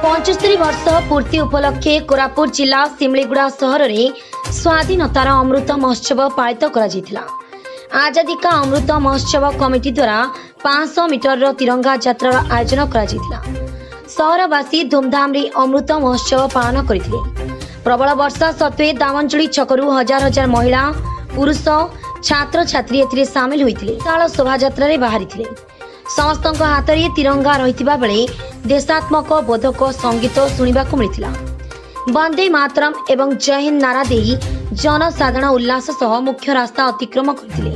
75 वर्ष पूर्ति उपलक्षे कोरापुट जिला सिमलीगुड़ा सहर में स्वाधीनतार अमृत महोत्सव पालित करा। आजादी का अमृत महोत्सव कमिटी द्वारा 500 मीटर तिरंगा यात्रार आयोजन करा। सहरवासी धूमधाम रे अमृत महोत्सव पालन करथिले। प्रबल वर्षा सत्वे दामनचुड़ी छकरू हजार हजार महिला पुरुष छात्र छात्री एथिरे सामिल होइथिले। विशाल शोभायात्रा रे बाहरिथिले। समस्तक हाथ में तिरंगा रहिथिबा बेले देशात्मक बोधक संगीत शुणिबाकु मिलिथिला। वंदे मातरम एवं जय हिंद नारा देई जनसाधारण उल्लास सह मुख्य रास्ता अतिक्रम करथिले।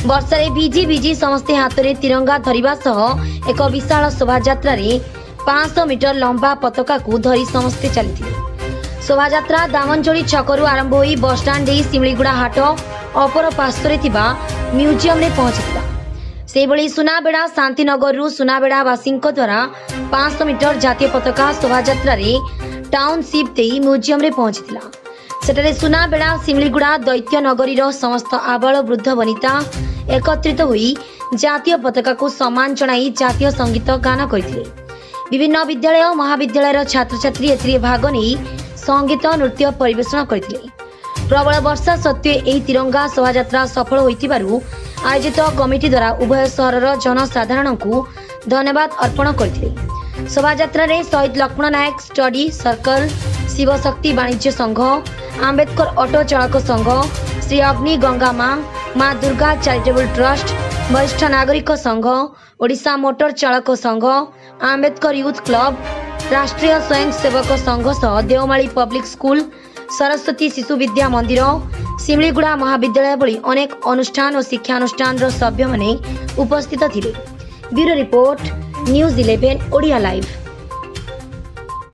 वर्षा भिजी भिजी समस्ते हाथ में तिरंगा धरिबा सह एक विशाल शोभायात्रा रे 500 मीटर लंबा पताका को धरी समस्ते चली। शोभायात्रा दामनचुड़ी छकरू आरंभ होई बस स्टाण्ड देई सिमलीगुड़ा हाट अपर पार्श्वे थिबा म्यूजियम रे पहुंचीला। सेबळी सुनाबेड़ा शांतिनगर सुनाबेड़ा वासिंक द्वारा 500 मीटर जातीय पताका शोभायात्रा रे टाउनशिप देई म्यूजियम रे पहुंचीला। सेठारे सुनाबेड़ा सिमलीगुड़ा दैत्य नगरीर समस्त आबाल वृद्ध वनिता एकत्रित होई जातीय पताका को सम्मान जणाई जातीय संगीत गान करथिले। विभिन्न विद्यालय महाविद्यालय छात्र छात्री एथिरे भाग नहीं संगीत नृत्य परिवेषण करथिले। प्रबल वर्षा सत्वे एही तिरंगा शोभायात्रा सफल होइतिबारु आयोजित कमिटी द्वारा उभय सहरर जनसाधारण को धन्यवाद अर्पण करथिले। शोभायात्रा रे शहीद लक्ष्मण नायक स्टडी सर्कल, शिवशक्ति वाणिज्य संघ, आंबेडकर ऑटो चालक संघ, श्री अग्नि गंगा मां दुर्गा चैरिटेबल ट्रस्ट, वरिष्ठ नागरिक संघ, ओडिशा मोटर चालक संघ, आंबेडकर यूथ क्लब, राष्ट्रीय स्वयंसेवक संघ सह देवमाली पब्लिक स्कूल, सरस्वती शिशु विद्या मंदिर, सिमलीगुड़ा महाविद्यालय भली अनेक अनुष्ठान और शिक्षानुष्ठान सभ्य माने उपस्थित थिले। Bureau report news 11 Odia live.